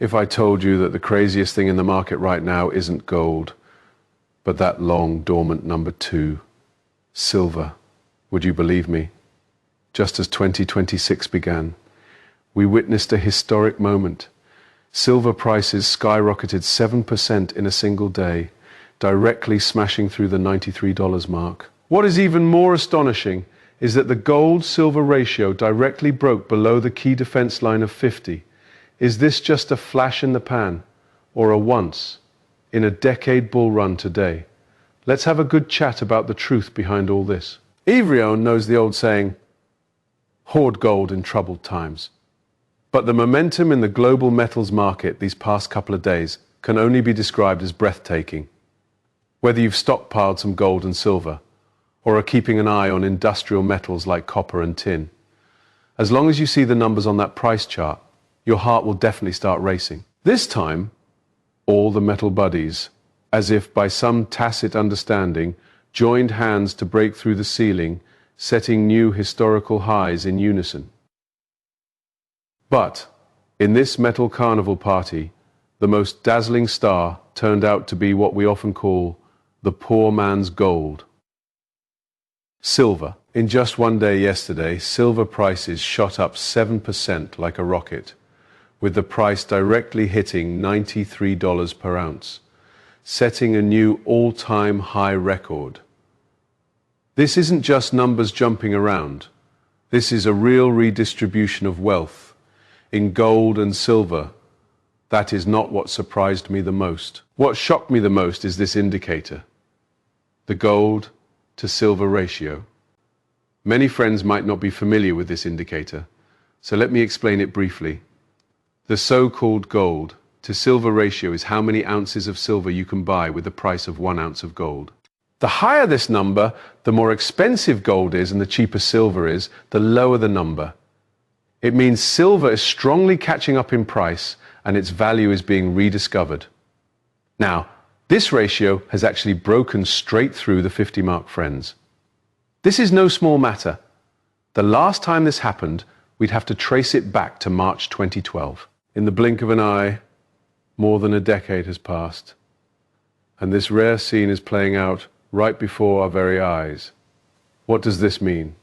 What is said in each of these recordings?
if I told you that the craziest thing in the market right now isn't gold, but that long dormant number 2, silver? Would you believe me? Just as 2026 began, we witnessed a historic moment. Silver prices skyrocketed 7% in a single day, directly smashing through the $93 mark. What is even more astonishing is that the gold-silver ratio directly broke below the key defense line of 50. Is this just a flash in the pan, or a once in a decade bull run today? Let's have a good chat about the truth behind all this. Ivrion knows the old saying, hoard gold in troubled times. But the momentum in the global metals market these past couple of days can only be described as breathtaking. Whether you've stockpiled some gold and silver, or are keeping an eye on industrial metals like copper and tin, as long as you see the numbers on that price chart, your heart will definitely start racing. This time, all the metal buddies, as if by some tacit understanding, joined hands to break through the ceiling, setting new historical highs in unison. But in this metal carnival party, the most dazzling star turned out to be what we often call the poor man's gold. Silver. In just one day yesterday, silver prices shot up 7% like a rocket, with the price directly hitting $93 per ounce, setting a new all-time high record. This isn't just numbers jumping around. This is a real redistribution of wealth in gold and silver. That is not what surprised me the most. What shocked me the most is this indicator, the gold to silver ratio. Many friends might not be familiar with this indicator, so let me explain it briefly. The so-called gold to silver ratio is how many ounces of silver you can buy with the price of 1 ounce of gold. The higher this number, the more expensive gold is and the cheaper silver is, the lower the number. It means silver is strongly catching up in price and its value is being rediscovered. Now, this ratio has actually broken straight through the 50 mark, friends. This is no small matter. The last time this happened, we'd have to trace it back to March 2012. In the blink of an eye, more than a decade has passed, and this rare scene is playing out right before our very eyes. What does this mean?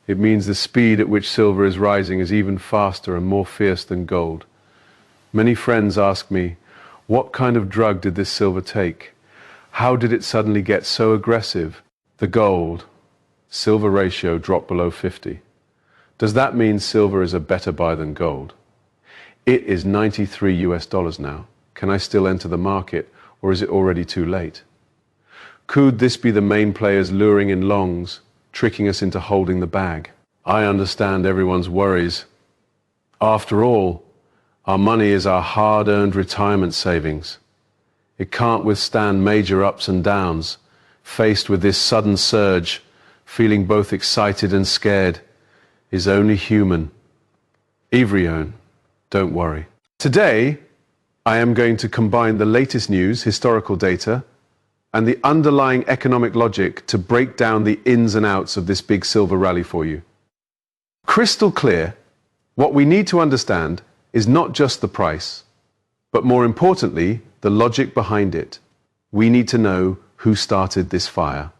It means the speed at which silver is rising is even faster and more fierce than gold. Many friends ask me, what kind of drug did this silver take? How did it suddenly get so aggressive? The gold-silver ratio dropped below 50. Does that mean silver is a better buy than gold? It is $93 now. Can I still enter the market, or is it already too late? Could this be the main players luring in longs, tricking us into holding the bag? I understand everyone's worries. After all, our money is our hard-earned retirement savings. It can't withstand major ups and downs. Faced with this sudden surge, feeling both excited and scared, is only human. Ivrion, don't worry. Today, I am going to combine the latest news, historical data, and the underlying economic logic to break down the ins and outs of this big silver rally for you. Crystal clear, what we need to understand is not just the price, but more importantly, the logic behind it. We need to know who started this fire.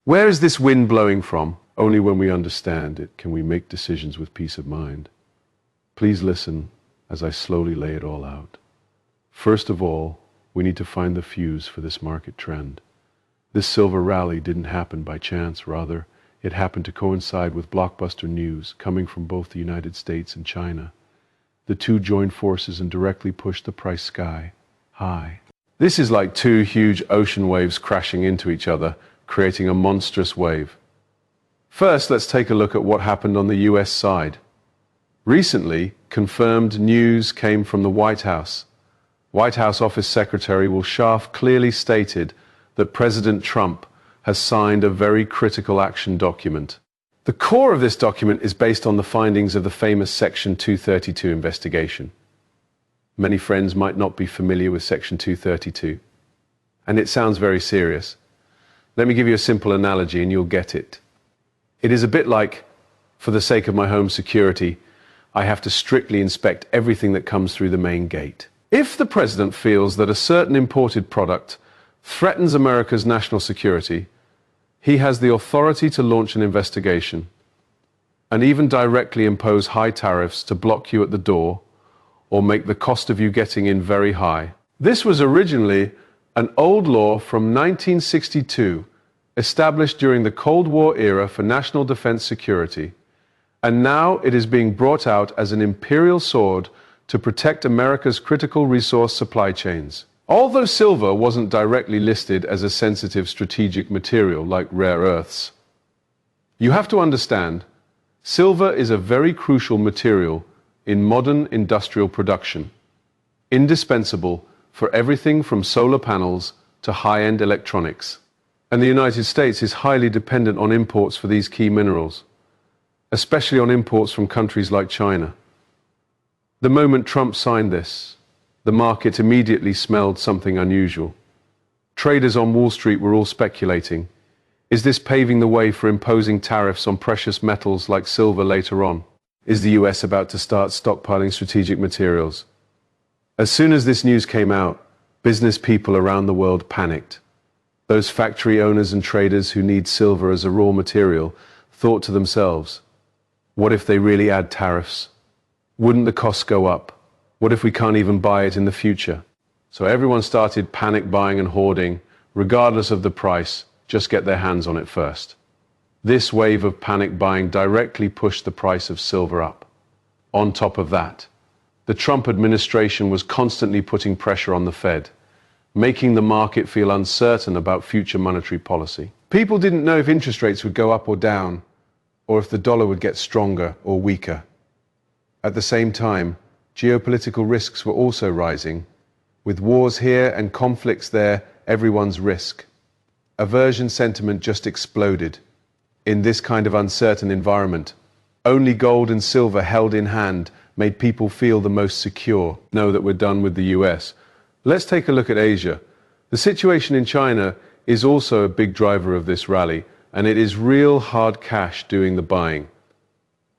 Where is this wind blowing from? Only when we understand it can we make decisions with peace of mind. Please listen as I slowly lay it all out. First of all, we need to find the fuse for this market trend. This silver rally didn't happen by chance, rather, it happened to coincide with blockbuster news coming from both the United States and China. The two joined forces and directly pushed the price sky high. This is like two huge ocean waves crashing into each other, creating a monstrous wave. First, let's take a look at what happened on the US side. Recently, confirmed news came from the White House. White House Office Secretary Will Schaaf clearly stated that President Trump has signed a very critical action document. The core of this document is based on the findings of the famous Section 232 investigation. Many friends might not be familiar with Section 232, and it sounds very serious. Let me give you a simple analogy and you'll get it. It is a bit like, for the sake of my home security, I have to strictly inspect everything that comes through the main gate. If the president feels that a certain imported product threatens America's national security, he has the authority to launch an investigation and even directly impose high tariffs to block you at the door or make the cost of you getting in very high. This was originally an old law from 1962, established during the Cold War era for national defense security, and now it is being brought out as an imperial sword to protect America's critical resource supply chains. Although silver wasn't directly listed as a sensitive strategic material like rare earths, you have to understand, silver is a very crucial material in modern industrial production, indispensable for everything from solar panels to high-end electronics. And the United States is highly dependent on imports for these key minerals, especially on imports from countries like China. The moment Trump signed this, the market immediately smelled something unusual. Traders on Wall Street were all speculating, is this paving the way for imposing tariffs on precious metals like silver later on? Is the US about to start stockpiling strategic materials? As soon as this news came out, business people around the world panicked. Those factory owners and traders who need silver as a raw material thought to themselves, what if they really add tariffs? Wouldn't the costs go up? What if we can't even buy it in the future? So everyone started panic buying and hoarding, regardless of the price, just get their hands on it first. This wave of panic buying directly pushed the price of silver up. On top of that, the Trump administration was constantly putting pressure on the Fed, making the market feel uncertain about future monetary policy. People didn't know if interest rates would go up or down, or if the dollar would get stronger or weaker. At the same time, geopolitical risks were also rising. With wars here and conflicts there, everyone's risk. Aversion sentiment just exploded. In this kind of uncertain environment, only gold and silver held in hand made people feel the most secure. Know that we're done with the US. Let's take a look at Asia. The situation in China is also a big driver of this rally, and it is real hard cash doing the buying.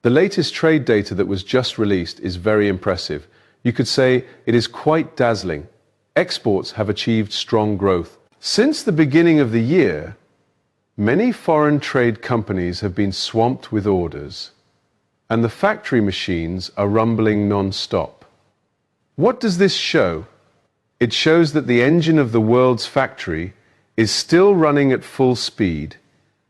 The latest trade data that was just released is very impressive. You could say it is quite dazzling. Exports have achieved strong growth. Since the beginning of the year, many foreign trade companies have been swamped with orders, and the factory machines are rumbling non-stop. What does this show? It shows that the engine of the world's factory is still running at full speed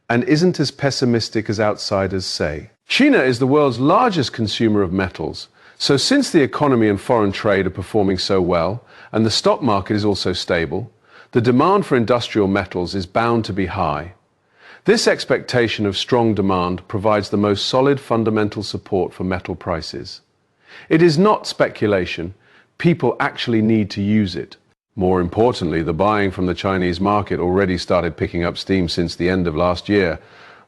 and isn't as pessimistic as outsiders say. China is the world's largest consumer of metals, so since the economy and foreign trade are performing so well, and the stock market is also stable, the demand for industrial metals is bound to be high. This expectation of strong demand provides the most solid fundamental support for metal prices. It is not speculation. People actually need to use it. More importantly, the buying from the Chinese market already started picking up steam since the end of last year.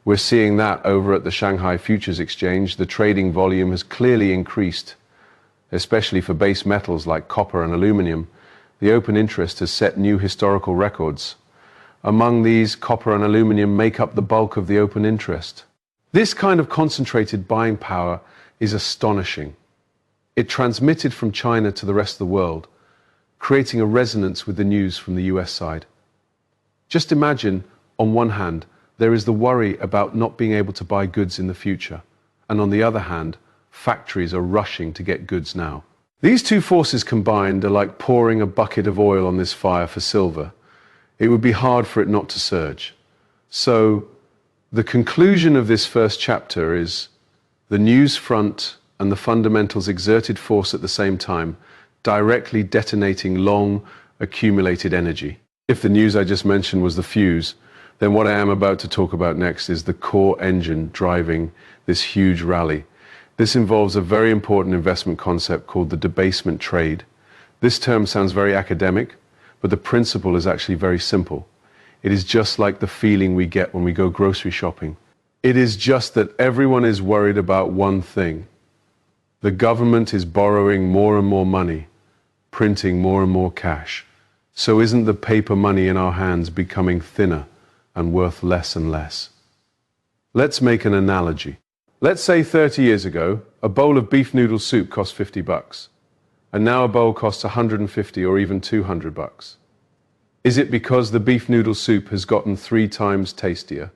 We're seeing that over at the Shanghai Futures Exchange. The trading volume has clearly increased, especially for base metals like copper and aluminum. The open interest has set new historical records. Among these, copper and aluminum make up the bulk of the open interest. This kind of concentrated buying power is astonishing. It transmitted from China to the rest of the world, creating a resonance with the news from the US side. Just imagine, on one hand, there is the worry about not being able to buy goods in the future, and on the other hand, factories are rushing to get goods now. These two forces combined are like pouring a bucket of oil on this fire for silver. It would be hard for it not to surge. So, the conclusion of this first chapter is the news front and the fundamentals exerted force at the same time, directly detonating long accumulated energy. If the news I just mentioned was the fuse, then what I am about to talk about next is the core engine driving this huge rally. This involves a very important investment concept called the debasement trade. This term sounds very academic, but the principle is actually very simple. It is just like the feeling we get when we go grocery shopping. It is just that everyone is worried about one thing. The government is borrowing more and more money, printing more and more cash. So isn't the paper money in our hands becoming thinner and worth less and less? Let's make an analogy. Let's say 30 years ago, a bowl of beef noodle soup cost $50, and now a bowl costs $150 or even $200. Is it because the beef noodle soup has gotten 3 times tastier?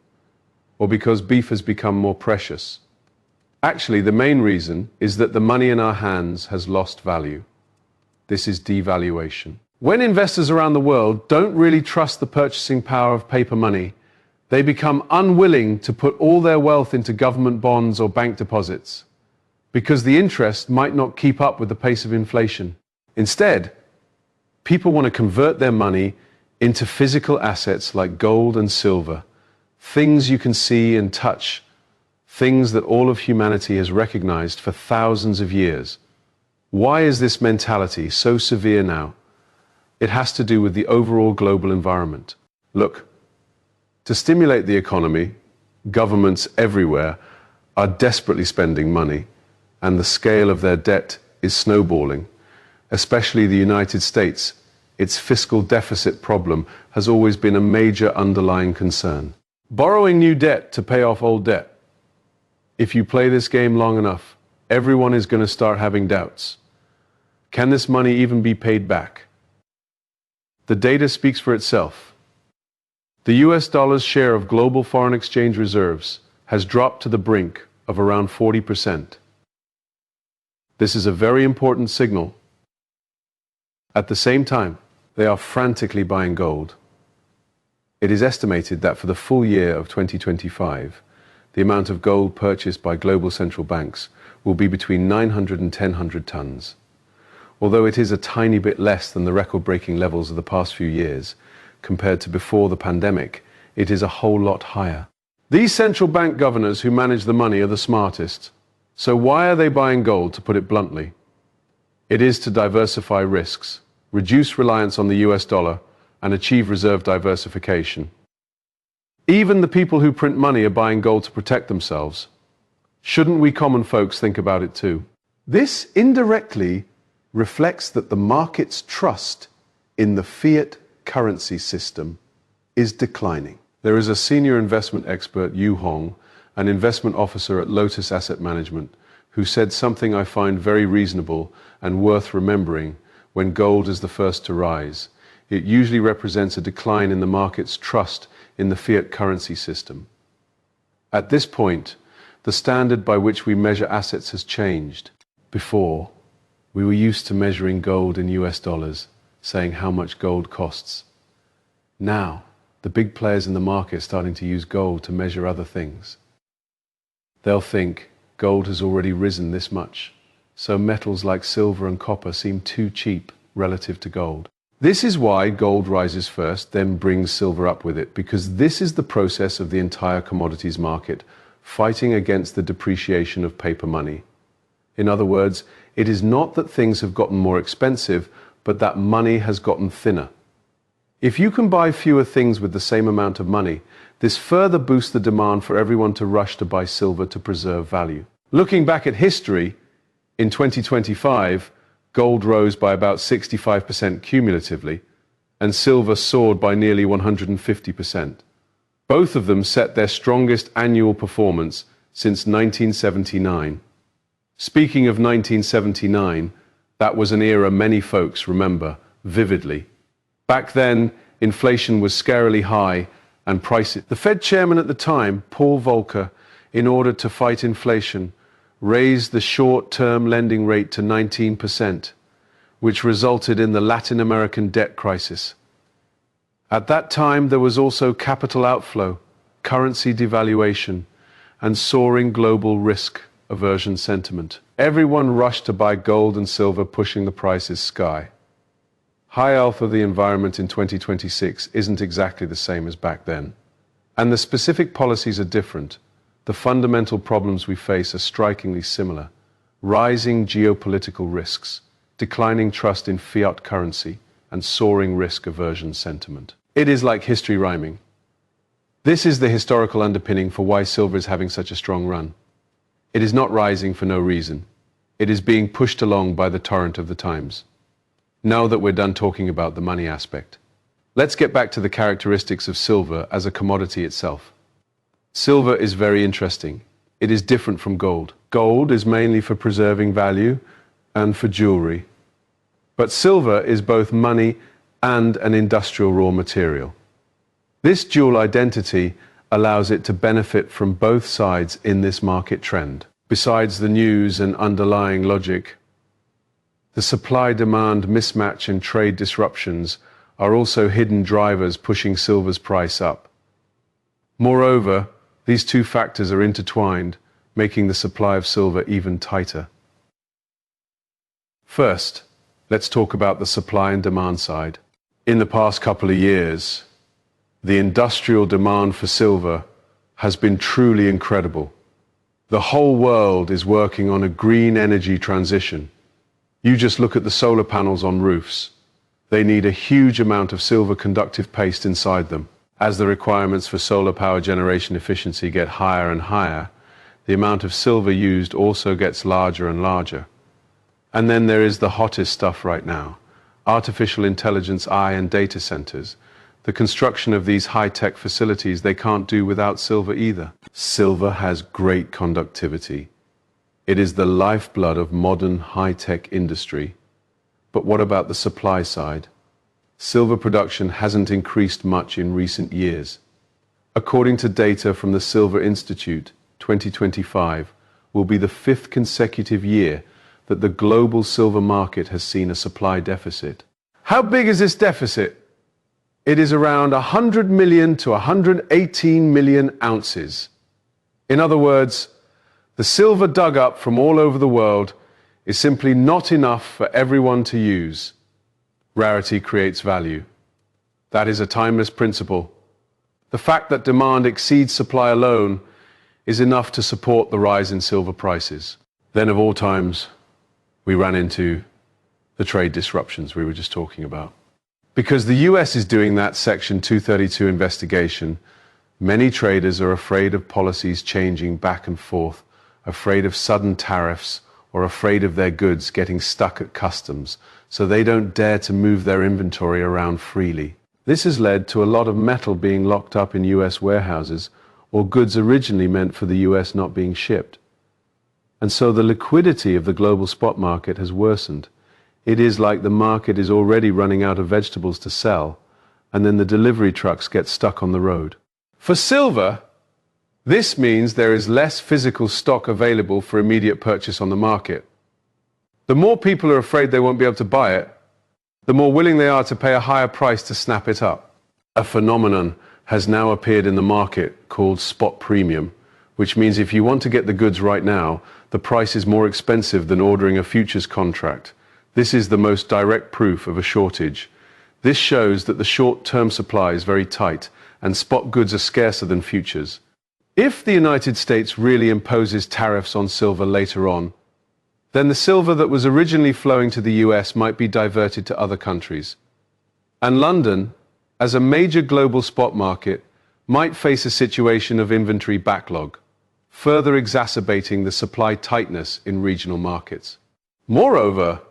Or because beef has become more precious? Actually, the main reason is that the money in our hands has lost value. This is devaluation. When investors around the world don't really trust the purchasing power of paper money, they become unwilling to put all their wealth into government bonds or bank deposits, because the interest might not keep up with the pace of inflation. Instead, people want to convert their money into physical assets like gold and silver, things you can see and touch, things that all of humanity has recognized for thousands of years. Why is this mentality so severe now? It has to do with the overall global environment. Look, to stimulate the economy, governments everywhere are desperately spending money, and the scale of their debt is snowballing. Especially the United States, its fiscal deficit problem has always been a major underlying concern. Borrowing new debt to pay off old debt. If you play this game long enough, everyone is going to start having doubts. Can this money even be paid back? The data speaks for itself. The US dollar's share of global foreign exchange reserves has dropped to the brink of around 40%. This is a very important signal. At the same time, they are frantically buying gold. It is estimated that for the full year of 2025, the amount of gold purchased by global central banks will be between 900 and 1,000 tons. Although it is a tiny bit less than the record-breaking levels of the past few years, compared to before the pandemic, it is a whole lot higher. These central bank governors who manage the money are the smartest. So why are they buying gold, to put it bluntly? It is to diversify risks, reduce reliance on the US dollar, and achieve reserve diversification. Even the people who print money are buying gold to protect themselves. Shouldn't we common folks think about it too? This indirectly reflects that the market's trust in the fiat currency system is declining. There is a senior investment expert, Yu Hong, an investment officer at Lotus Asset Management, who said something I find very reasonable and worth remembering. When gold is the first to rise, it usually represents a decline in the market's trust in the fiat currency system. At this point, the standard by which we measure assets has changed. Before, we were used to measuring gold in US dollars, saying how much gold costs. Now, the big players in the market are starting to use gold to measure other things. They'll think gold has already risen this much, so metals like silver and copper seem too cheap relative to gold. This is why gold rises first, then brings silver up with it, because this is the process of the entire commodities market, fighting against the depreciation of paper money. In other words, it is not that things have gotten more expensive, but that money has gotten thinner. If you can buy fewer things with the same amount of money, this further boosts the demand for everyone to rush to buy silver to preserve value. Looking back at history, in 2025, gold rose by about 65% cumulatively, and silver soared by nearly 150%. Both of them set their strongest annual performance since 1979. Speaking of 1979, that was an era many folks remember vividly. Back then, inflation was scarily high and prices. The Fed chairman at the time, Paul Volcker, in order to fight inflation, raised the short-term lending rate to 19%, which resulted in the Latin American debt crisis. At that time, there was also capital outflow, currency devaluation, and soaring global risk aversion sentiment. Everyone rushed to buy gold and silver, pushing the prices sky. High health of the environment in 2026 isn't exactly the same as back then. And the specific policies are different. The fundamental problems we face are strikingly similar. Rising geopolitical risks, declining trust in fiat currency, and soaring risk aversion sentiment. It is like history rhyming. This is the historical underpinning for why silver is having such a strong run. It is not rising for no reason. It is being pushed along by the torrent of the times. Now that we're done talking about the money aspect, let's get back to the characteristics of silver as a commodity itself. Silver is very interesting. It is different from gold. Gold is mainly for preserving value and for jewelry. But silver is both money and an industrial raw material. This dual identity allows it to benefit from both sides in this market trend. Besides the news and underlying logic, the supply-demand mismatch and trade disruptions are also hidden drivers pushing silver's price up. Moreover, these two factors are intertwined, making the supply of silver even tighter. First, let's talk about the supply and demand side. In the past couple of years, the industrial demand for silver has been truly incredible. The whole world is working on a green energy transition. You just look at the solar panels on roofs. They need a huge amount of silver conductive paste inside them. As the requirements for solar power generation efficiency get higher and higher, the amount of silver used also gets larger and larger. And then there is the hottest stuff right now, artificial intelligence, AI, and data centers. The construction of these high-tech facilities they can't do without silver either. Silver has great conductivity. It is the lifeblood of modern high-tech industry. But what about the supply side? Silver production hasn't increased much in recent years. According to data from the Silver Institute, 2025 will be the 5th consecutive year that the global silver market has seen a supply deficit. How big is this deficit? It is around 100 million to 118 million ounces. In other words, the silver dug up from all over the world is simply not enough for everyone to use. Rarity creates value. That is a timeless principle. The fact that demand exceeds supply alone is enough to support the rise in silver prices. Then of all times, we ran into the trade disruptions we were just talking about. Because the US is doing that Section 232 investigation, many traders are afraid of policies changing back and forth, afraid of sudden tariffs, or afraid of their goods getting stuck at customs, so they don't dare to move their inventory around freely. This has led to a lot of metal being locked up in US warehouses, or goods originally meant for the US not being shipped. And so the liquidity of the global spot market has worsened. It is like the market is already running out of vegetables to sell, and then the delivery trucks get stuck on the road. For silver, this means there is less physical stock available for immediate purchase on the market. The more people are afraid they won't be able to buy it, the more willing they are to pay a higher price to snap it up. A phenomenon has now appeared in the market called spot premium, which means if you want to get the goods right now, the price is more expensive than ordering a futures contract. This is the most direct proof of a shortage. This shows that the short-term supply is very tight and spot goods are scarcer than futures. If the United States really imposes tariffs on silver later on, then the silver that was originally flowing to the US might be diverted to other countries. And London, as a major global spot market, might face a situation of inventory backlog, further exacerbating the supply tightness in regional markets. Moreover,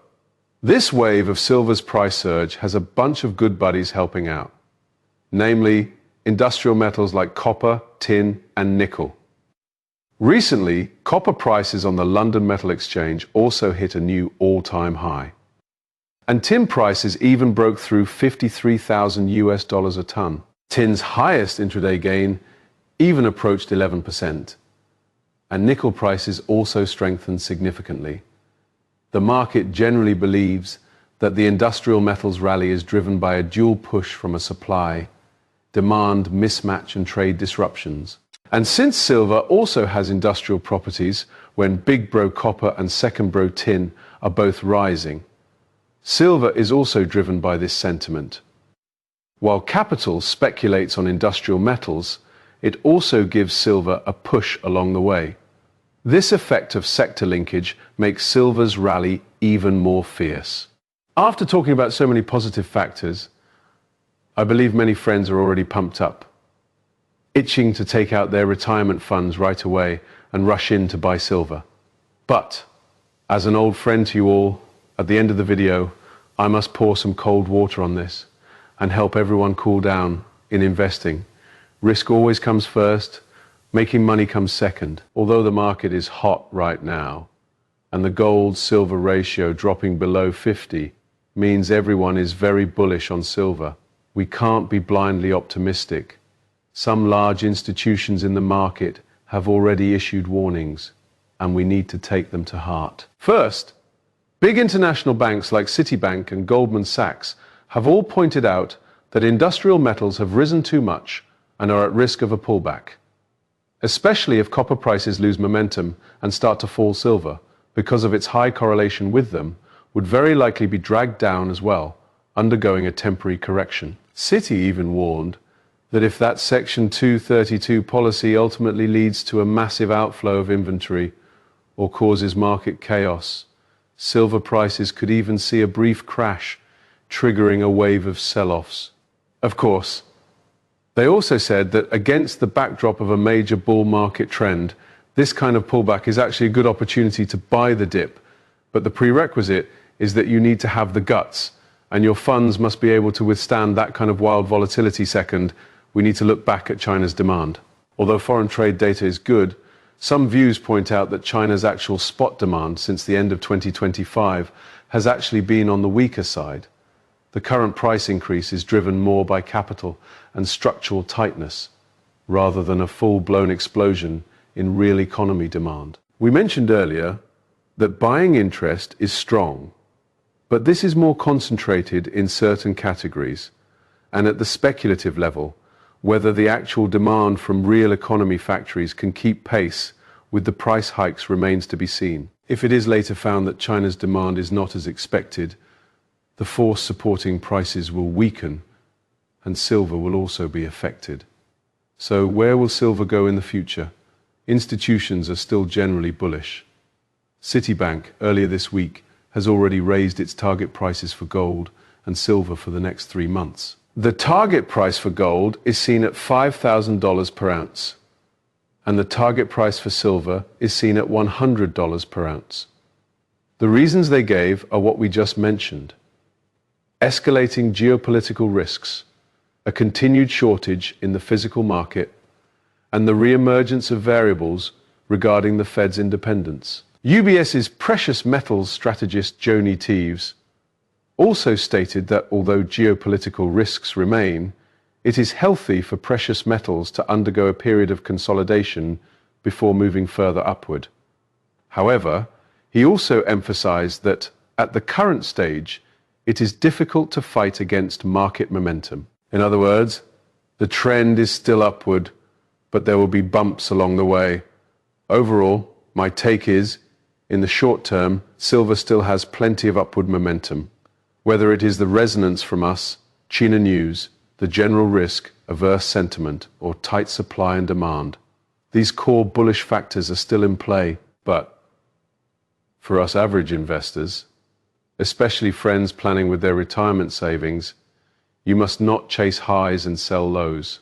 this wave of silver's price surge has a bunch of good buddies helping out, namely industrial metals like copper, tin, and nickel. Recently, copper prices on the London Metal Exchange also hit a new all-time high. And tin prices even broke through $53,000 a ton. Tin's highest intraday gain even approached 11%. And nickel prices also strengthened significantly. The market generally believes that the industrial metals rally is driven by a dual push from a supply, demand mismatch and trade disruptions. And since silver also has industrial properties when big bro copper and second bro tin are both rising, silver is also driven by this sentiment. While capital speculates on industrial metals, it also gives silver a push along the way. This effect of sector linkage makes silver's rally even more fierce. After talking about so many positive factors, I believe many friends are already pumped up, itching to take out their retirement funds right away and rush in to buy silver. But, as an old friend to you all, at the end of the video, I must pour some cold water on this and help everyone cool down in investing. Risk always comes first, Making money comes second. Although the market is hot right now, and the gold-silver ratio dropping below 50 means everyone is very bullish on silver, we can't be blindly optimistic. Some large institutions in the market have already issued warnings, and we need to take them to heart. First, big international banks like Citibank and Goldman Sachs have all pointed out that industrial metals have risen too much and are at risk of a pullback, especially if copper prices lose momentum and start to fall. Silver, because of its high correlation with them, would very likely be dragged down as well, undergoing a temporary correction. Citi even warned that if that Section 232 policy ultimately leads to a massive outflow of inventory or causes market chaos, silver prices could even see a brief crash, triggering a wave of sell-offs. Of course, they also said that against the backdrop of a major bull market trend, this kind of pullback is actually a good opportunity to buy the dip, but the prerequisite is that you need to have the guts, and your funds must be able to withstand that kind of wild volatility. Second, we need to look back at China's demand. Although foreign trade data is good, some views point out that China's actual spot demand since the end of 2025 has actually been on the weaker side. The current price increase is driven more by capital and structural tightness, rather than a full-blown explosion in real economy demand. We mentioned earlier that buying interest is strong, but this is more concentrated in certain categories, and at the speculative level, whether the actual demand from real economy factories can keep pace with the price hikes remains to be seen. If it is later found that China's demand is not as expected, the force supporting prices will weaken and silver will also be affected. So where will silver go in the future? Institutions are still generally bullish. Citibank, earlier this week, has already raised its target prices for gold and silver for the next 3 months. The target price for gold is seen at $5,000 per ounce, and the target price for silver is seen at $100 per ounce. The reasons they gave are what we just mentioned: escalating geopolitical risks, a continued shortage in the physical market, and the re-emergence of variables regarding the Fed's independence. UBS's precious metals strategist Joni Teaves also stated that although geopolitical risks remain, it is healthy for precious metals to undergo a period of consolidation before moving further upward. However, he also emphasized that at the current stage, it is difficult to fight against market momentum. In other words, the trend is still upward, but there will be bumps along the way. Overall, my take is, in the short term, silver still has plenty of upward momentum. Whether it is the resonance from us, China news, the general risk-averse sentiment, or tight supply and demand, these core bullish factors are still in play. But for us average investors, especially friends planning with their retirement savings, you must not chase highs and sell lows.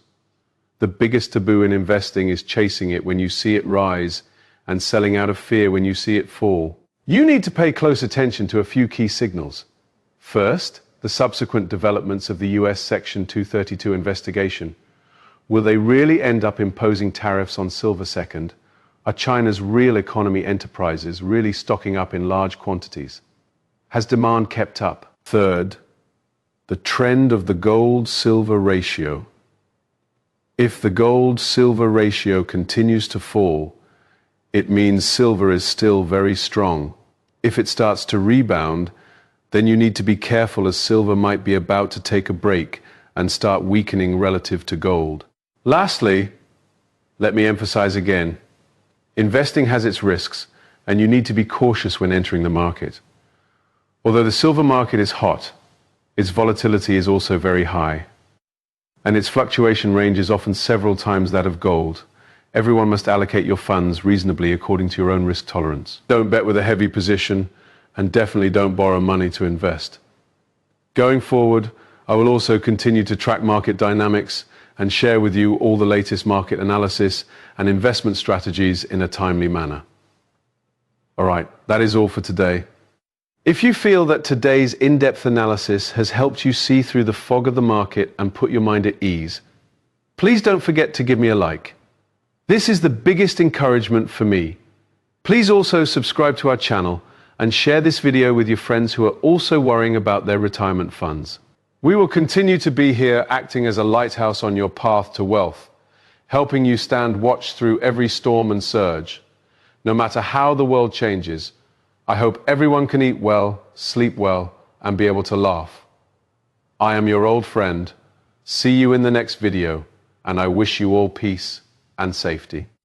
The biggest taboo in investing is chasing it when you see it rise and selling out of fear when you see it fall. You need to pay close attention to a few key signals. First, the subsequent developments of the US Section 232 investigation. Will they really end up imposing tariffs on silver? Second, are China's real economy enterprises really stocking up in large quantities? Has demand kept up? Third, the trend of the gold-silver ratio. If the gold-silver ratio continues to fall, it means silver is still very strong. If it starts to rebound, then you need to be careful, as silver might be about to take a break and start weakening relative to gold. Lastly, let me emphasize again, investing has its risks, and you need to be cautious when entering the market. Although the silver market is hot, its volatility is also very high, and its fluctuation range is often several times that of gold. Everyone must allocate your funds reasonably according to your own risk tolerance. Don't bet with a heavy position, and definitely don't borrow money to invest. Going forward, I will also continue to track market dynamics and share with you all the latest market analysis and investment strategies in a timely manner. All right, that is all for today. If you feel that today's in-depth analysis has helped you see through the fog of the market and put your mind at ease, please don't forget to give me a like. This is the biggest encouragement for me. Please also subscribe to our channel and share this video with your friends who are also worrying about their retirement funds. We will continue to be here acting as a lighthouse on your path to wealth, helping you stand watch through every storm and surge. No matter how the world changes, I hope everyone can eat well, sleep well, and be able to laugh. I am your old friend. See you in the next video, and I wish you all peace and safety.